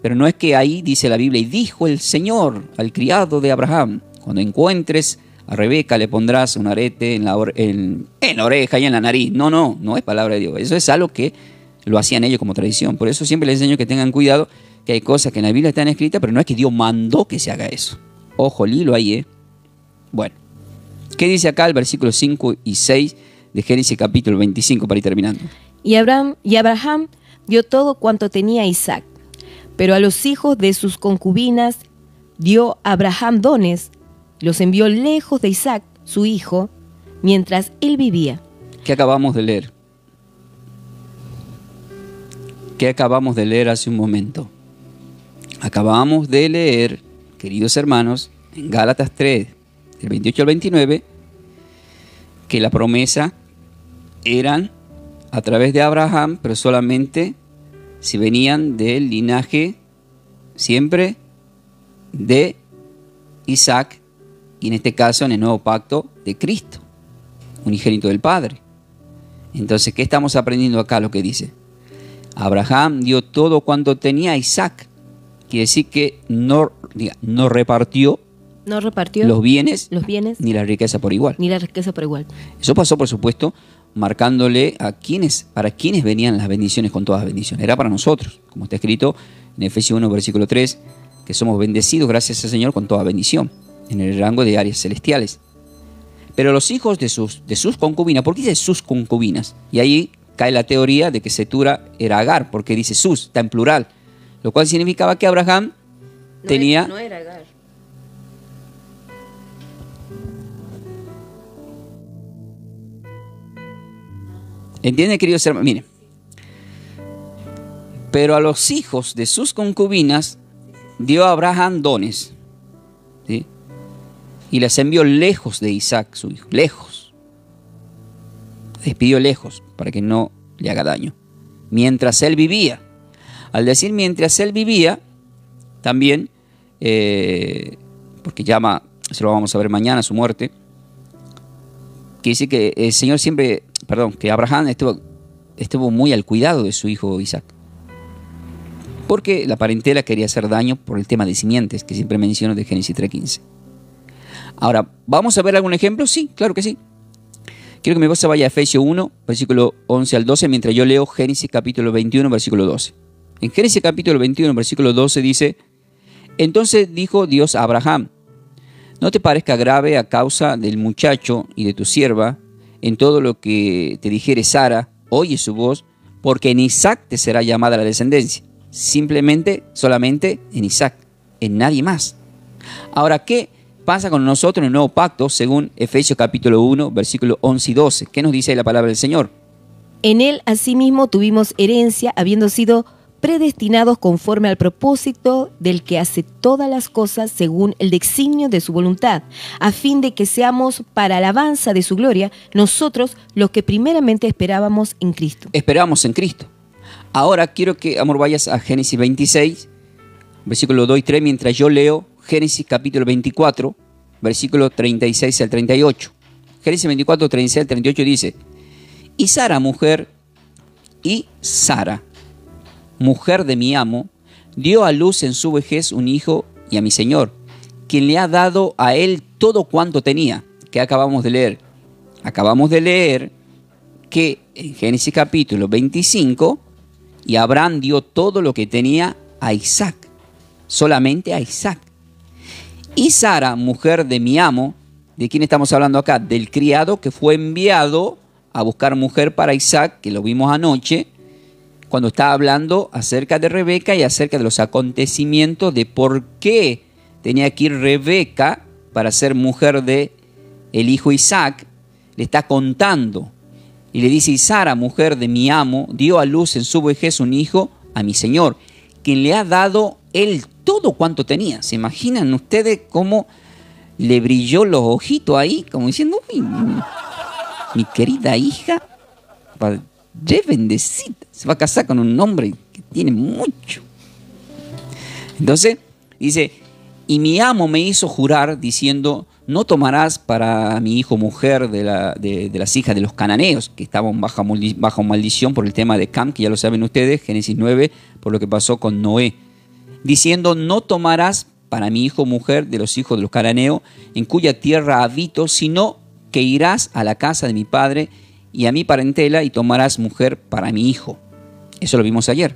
pero no es que ahí dice la Biblia, y dijo el Señor al criado de Abraham, cuando encuentres a Rebeca le pondrás un arete en la oreja y en la nariz. No es palabra de Dios. Eso es algo que lo hacían ellos como tradición. Por eso siempre les enseño que tengan cuidado, que hay cosas que en la Biblia están escritas, pero no es que Dios mandó que se haga eso. Ojo, Lilo ahí, Bueno, ¿qué dice acá el versículo 5 y 6 de Génesis capítulo 25 para ir terminando? Y Abraham dio todo cuanto tenía Isaac, pero a los hijos de sus concubinas dio Abraham dones, los envió lejos de Isaac, su hijo, mientras él vivía. ¿Qué acabamos de leer? que acabamos de leer hace un momento. Acabamos de leer, queridos hermanos, en Gálatas 3, del 28 al 29, que la promesa eran a través de Abraham, pero solamente si venían del linaje siempre de Isaac, y en este caso en el nuevo pacto de Cristo, unigénito del Padre. Entonces, ¿qué estamos aprendiendo acá? Lo que dice: Abraham dio todo cuanto tenía a Isaac. Quiere decir que no repartió los bienes ni la riqueza por igual. Eso pasó, por supuesto, marcándole para quienes venían las bendiciones con todas las bendiciones. Era para nosotros, como está escrito en Efesios 1, versículo 3, que somos bendecidos gracias al Señor con toda bendición, en el rango de áreas celestiales. Pero los hijos de sus concubinas, ¿por qué dice sus concubinas? Y ahí cae la teoría de que Setura era Agar, porque dice sus, está en plural, lo cual significaba que Abraham tenía... No era Agar. ¿Entienden, queridos hermanos? Miren. Pero a los hijos de sus concubinas dio a Abraham dones, ¿sí? Y las envió lejos de Isaac, su hijo, lejos. Despidió lejos para que no le haga daño. Mientras él vivía. Al decir mientras él vivía, también, porque llama, eso lo vamos a ver mañana, su muerte, quiere decir que el Señor que Abraham estuvo muy al cuidado de su hijo Isaac. Porque la parentela quería hacer daño por el tema de simientes, que siempre menciono de Génesis 3:15. Ahora, ¿vamos a ver algún ejemplo? Sí, claro que sí. Quiero que mi voz se vaya a Efesios 1, versículo 11 al 12, mientras yo leo Génesis capítulo 21, versículo 12. En Génesis capítulo 21, versículo 12 dice: Entonces dijo Dios a Abraham: No te parezca grave a causa del muchacho y de tu sierva, en todo lo que te dijere Sara, oye su voz, porque en Isaac te será llamada la descendencia. Solamente en Isaac, en nadie más. Ahora, ¿qué pasa con nosotros en el nuevo pacto según Efesios capítulo 1, versículos 11 y 12? ¿Qué nos dice la palabra del Señor? En él asimismo tuvimos herencia, habiendo sido predestinados conforme al propósito del que hace todas las cosas según el designio de su voluntad, a fin de que seamos para alabanza de su gloria, nosotros los que primeramente esperábamos en Cristo. Esperábamos en Cristo. Ahora quiero que, amor, vayas a Génesis 26, versículos 2 y 3, mientras yo leo Génesis capítulo 24, versículos 36 al 38. Génesis 24, 36 al 38 dice: Y Sara, mujer de mi amo, dio a luz en su vejez un hijo y a mi señor, quien le ha dado a él todo cuanto tenía. ¿Qué acabamos de leer? Acabamos de leer que en Génesis capítulo 25, y Abraham dio todo lo que tenía a Isaac, solamente a Isaac. Y Sara, mujer de mi amo, ¿de quién estamos hablando acá? Del criado que fue enviado a buscar mujer para Isaac, que lo vimos anoche, cuando estaba hablando acerca de Rebeca y acerca de los acontecimientos de por qué tenía que ir Rebeca para ser mujer de el hijo Isaac. Le está contando y le dice: y Sara, mujer de mi amo, dio a luz en su vejez un hijo a mi señor, quien le ha dado él todo cuanto tenía. ¿Se imaginan ustedes cómo le brilló los ojitos ahí? Como diciendo: uy, mi querida hija, re bendecida, se va a casar con un hombre que tiene mucho. Entonces dice: y mi amo me hizo jurar diciendo: no tomarás para mi hijo mujer de las hijas de los cananeos, que estaban bajo maldición por el tema de Cam, que ya lo saben ustedes, Génesis 9, por lo que pasó con Noé. Diciendo: no tomarás para mi hijo mujer de los hijos de los cananeos, en cuya tierra habito, sino que irás a la casa de mi padre y a mi parentela y tomarás mujer para mi hijo. Eso lo vimos ayer.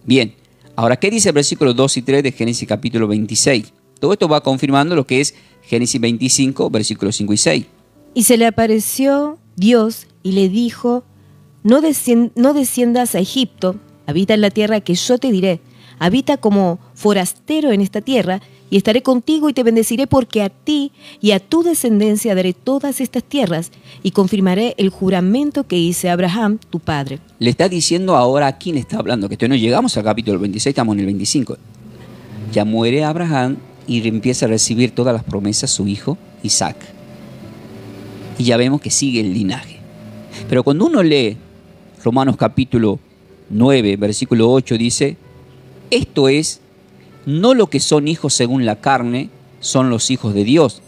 Bien, ahora, ¿qué dice el versículo 2 y 3 de Génesis capítulo 26? Todo esto va confirmando lo que es Génesis 25, versículos 5 y 6. Y se le apareció Dios y le dijo: no desciendas a Egipto, habita en la tierra que yo te diré, habita como forastero en esta tierra, y estaré contigo y te bendeciré, porque a ti y a tu descendencia daré todas estas tierras y confirmaré el juramento que hice a Abraham, tu padre. Le está diciendo ahora a quién está hablando, que todavía no llegamos al capítulo 26, estamos en el 25. Ya muere Abraham y empieza a recibir todas las promesas su hijo Isaac. Y ya vemos que sigue el linaje. Pero cuando uno lee Romanos capítulo 9, versículo 8, dice: esto es, no lo que son hijos según la carne son los hijos de Dios,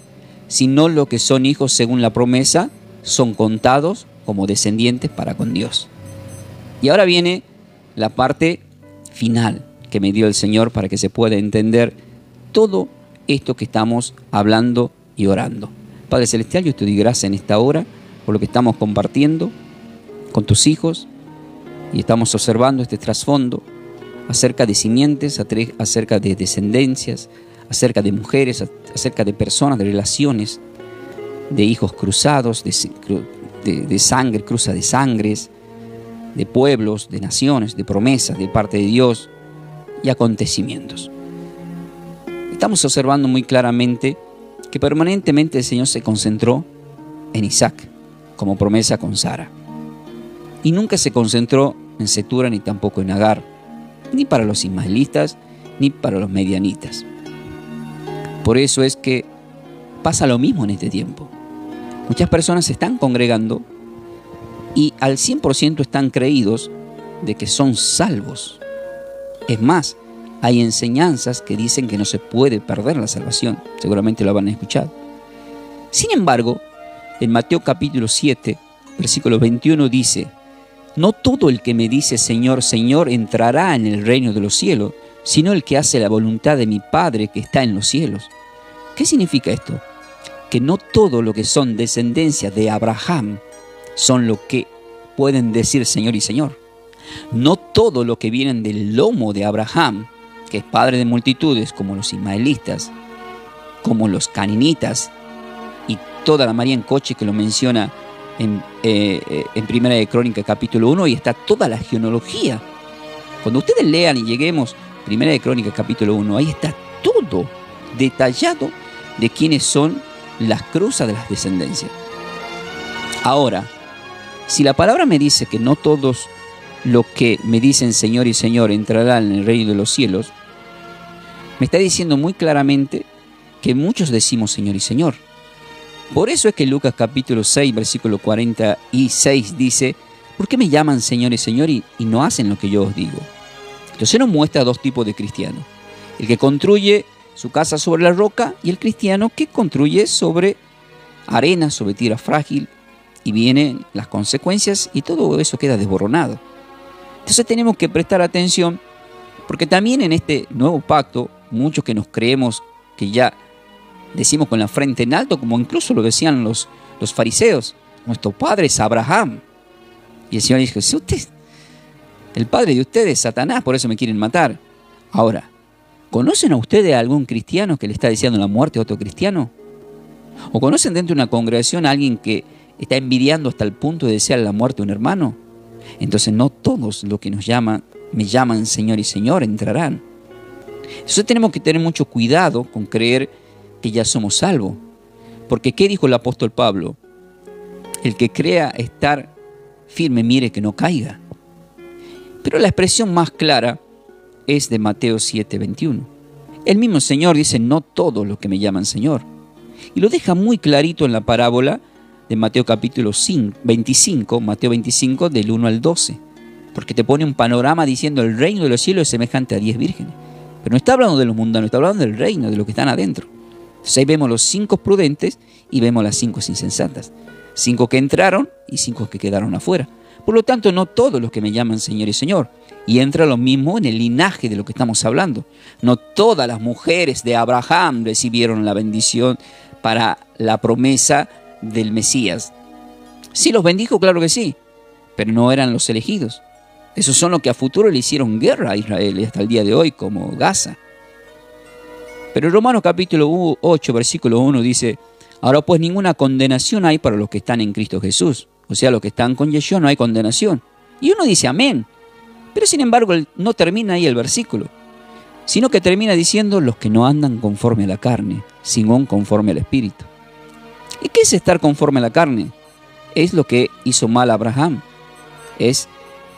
sino lo que son hijos según la promesa son contados como descendientes para con Dios. Y ahora viene la parte final que me dio el Señor para que se pueda entender todo esto que estamos hablando y orando. Padre Celestial, yo te doy gracias en esta hora por lo que estamos compartiendo con tus hijos y estamos observando este trasfondo acerca de simientes, acerca de descendencias, acerca de mujeres, acerca de personas, de relaciones, de hijos cruzados, de sangre, cruza de sangres, de pueblos, de naciones, de promesas de parte de Dios y acontecimientos. Estamos observando muy claramente que permanentemente el Señor se concentró en Isaac, como promesa con Sara. Y nunca se concentró en Cetura ni tampoco en Agar, ni para los ismaelitas, ni para los medianitas. Por eso es que pasa lo mismo en este tiempo. Muchas personas se están congregando y al 100% están creídos de que son salvos. Es más, hay enseñanzas que dicen que no se puede perder la salvación. Seguramente lo habrán escuchado. Sin embargo, en Mateo capítulo 7, versículo 21 dice: no todo el que me dice Señor, Señor entrará en el reino de los cielos, sino el que hace la voluntad de mi Padre que está en los cielos. ¿Qué significa esto? Que no todo lo que son descendencias de Abraham son lo que pueden decir Señor y Señor. No todo lo que vienen del lomo de Abraham, que es padre de multitudes, como los ismaelitas, como los caninitas y toda la María en coche que lo menciona en Primera de Crónicas capítulo 1, y está toda la genealogía. Cuando ustedes lean y lleguemos Primera de Crónicas capítulo 1, ahí está todo detallado de quiénes son las cruzas de las descendencias. Ahora, si la palabra me dice que no todos los que me dicen Señor y Señor entrarán en el reino de los cielos, me está diciendo muy claramente que muchos decimos Señor y Señor. Por eso es que Lucas capítulo 6, versículo 46 dice: ¿por qué me llaman Señor y Señor y no hacen lo que yo os digo? Entonces nos muestra dos tipos de cristianos: el que construye su casa sobre la roca y el cristiano que construye sobre arena, sobre tierra frágil, y vienen las consecuencias y todo eso queda desboronado. Entonces tenemos que prestar atención, porque también en este nuevo pacto, muchos que nos creemos que ya decimos con la frente en alto, como incluso lo decían los fariseos: nuestro padre es Abraham. Y el Señor dijo: si usted, el padre de ustedes es Satanás, por eso me quieren matar. Ahora, ¿conocen a ustedes a algún cristiano que le está deseando la muerte a otro cristiano? ¿O conocen dentro de una congregación a alguien que está envidiando hasta el punto de desear la muerte a un hermano? Entonces no todos los que me llaman Señor y Señor entrarán. Entonces tenemos que tener mucho cuidado con creer que ya somos salvos. Porque ¿qué dijo el apóstol Pablo? El que crea estar firme, mire que no caiga. Pero la expresión más clara es de Mateo 7, 21. El mismo Señor dice: no todos los que me llaman Señor. Y lo deja muy clarito en la parábola de Mateo capítulo 25, Mateo 25 del 1 al 12. Porque te pone un panorama diciendo: el reino de los cielos es semejante a 10 vírgenes. Pero no está hablando de los mundanos, está hablando del reino, de los que están adentro. Entonces ahí vemos los 5 prudentes y vemos las 5 insensatas. 5 que entraron y 5 que quedaron afuera. Por lo tanto, no todos los que me llaman Señor y Señor. Y entra lo mismo en el linaje de lo que estamos hablando. No todas las mujeres de Abraham recibieron la bendición para la promesa del Mesías. Sí, los bendijo, claro que sí, pero no eran los elegidos. Esos son los que a futuro le hicieron guerra a Israel y hasta el día de hoy, como Gaza. Pero en Romanos capítulo 8, versículo 1 dice: ahora pues ninguna condenación hay para los que están en Cristo Jesús. O sea, los que están con Yeshua no hay condenación. Y uno dice amén. Pero sin embargo no termina ahí el versículo. sino que termina diciendo los que no andan conforme a la carne, sino conforme al Espíritu. ¿Y qué es estar conforme a la carne? Es lo que hizo mal Abraham, es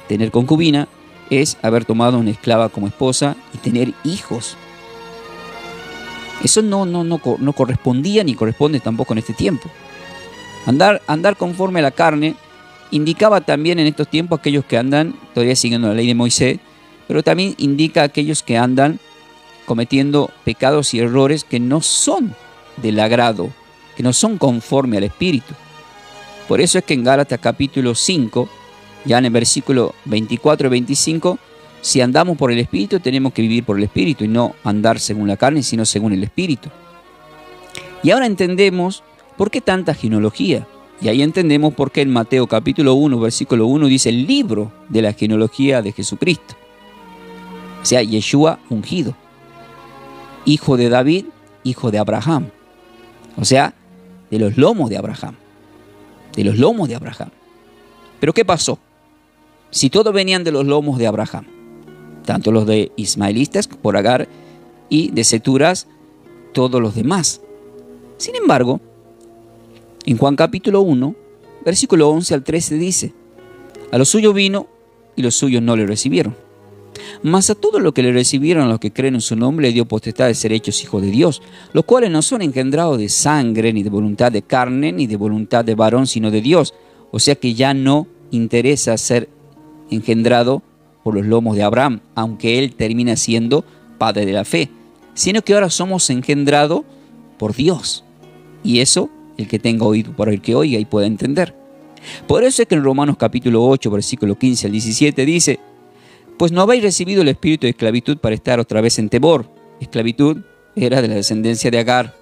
tener concubina, es haber tomado una esclava como esposa y tener hijos. Eso no correspondía ni corresponde tampoco en este tiempo. Andar conforme a la carne indicaba también en estos tiempos aquellos que andan todavía siguiendo la ley de Moisés, pero también indica a aquellos que andan cometiendo pecados y errores que no son del agrado, que no son conforme al Espíritu. Por eso es que en Gálatas capítulo 5, ya en el versículo 24 y 25, si andamos por el Espíritu, tenemos que vivir por el Espíritu y no andar según la carne, sino según el Espíritu. Y ahora entendemos por qué tanta genealogía. Y ahí entendemos por qué en Mateo capítulo 1, versículo 1 dice el libro de la genealogía de Jesucristo. O sea, Yeshua ungido, hijo de David, hijo de Abraham. O sea, de los lomos de Abraham. De los lomos de Abraham. Pero ¿qué pasó? Si todos venían de los lomos de Abraham, tanto los de ismaelitas por Agar y de Ceturas, todos los demás. Sin embargo, en Juan capítulo 1, versículo 11 al 13 dice: a los suyos vino y los suyos no le recibieron. Mas a todos los que le recibieron, a los que creen en su nombre, le dio potestad de ser hechos hijos de Dios, los cuales no son engendrados de sangre, ni de voluntad de carne, ni de voluntad de varón, sino de Dios. O sea que ya no interesa ser engendrado por los lomos de Abraham, aunque él termina siendo padre de la fe, sino que ahora somos engendrados por Dios. Y eso, el que tenga oído para el que oiga y pueda entender. Por eso es que en Romanos capítulo 8, versículo 15 al 17 dice: pues no habéis recibido el espíritu de esclavitud para estar otra vez en temor. Esclavitud era de la descendencia de Agar.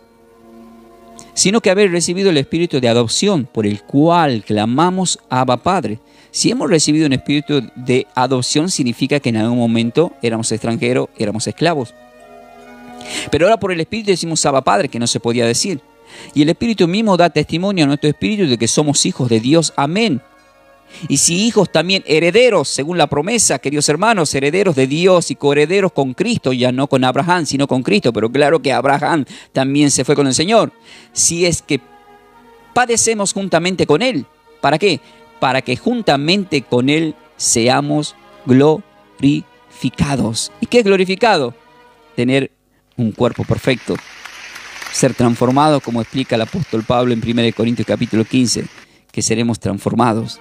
Sino que habéis recibido el espíritu de adopción, por el cual clamamos Abba Padre. Si hemos recibido un espíritu de adopción, significa que en algún momento éramos extranjeros, éramos esclavos. Pero ahora por el espíritu decimos Abba Padre, que no se podía decir. Y el espíritu mismo da testimonio a nuestro espíritu de que somos hijos de Dios. Amén. Y si hijos, también herederos, según la promesa, queridos hermanos, herederos de Dios y coherederos con Cristo, ya no con Abraham, sino con Cristo. Pero claro que Abraham también se fue con el Señor. Si es que padecemos juntamente con Él. ¿Para qué? Para que juntamente con Él seamos glorificados. ¿Y qué es glorificado? Tener un cuerpo perfecto. Ser transformado, como explica el apóstol Pablo en 1 Corintios capítulo 15, que seremos transformados.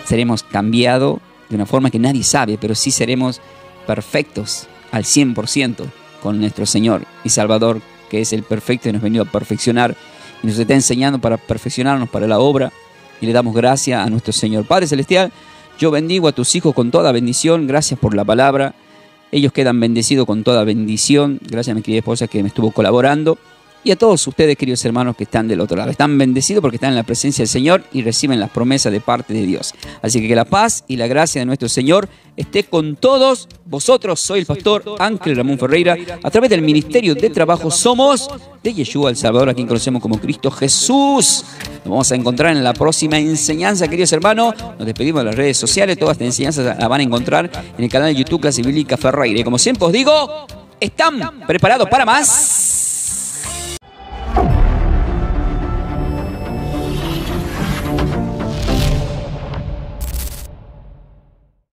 Seremos cambiados de una forma que nadie sabe, pero sí seremos perfectos al 100% con nuestro Señor y Salvador, que es el perfecto y nos ha venido a perfeccionar y nos está enseñando para perfeccionarnos para la obra, y le damos gracias a nuestro Señor. Padre Celestial, yo bendigo a tus hijos con toda bendición. Gracias por la palabra. Ellos quedan bendecidos con toda bendición. Gracias a mi querida esposa que me estuvo colaborando. Y a todos ustedes, queridos hermanos, que están del otro lado. Están bendecidos porque están en la presencia del Señor y reciben las promesas de parte de Dios. Así que la paz y la gracia de nuestro Señor esté con todos vosotros. Soy el pastor Ángel Ramón Ferreira. A través del Ministerio de Trabajo Somos de Yeshua el Salvador, a quien conocemos como Cristo Jesús. Nos vamos a encontrar en la próxima enseñanza, queridos hermanos. Nos despedimos de las redes sociales. Todas estas enseñanzas las van a encontrar en el canal de YouTube Clase Bíblica Ferreira. Y como siempre os digo, ¿están preparados para más?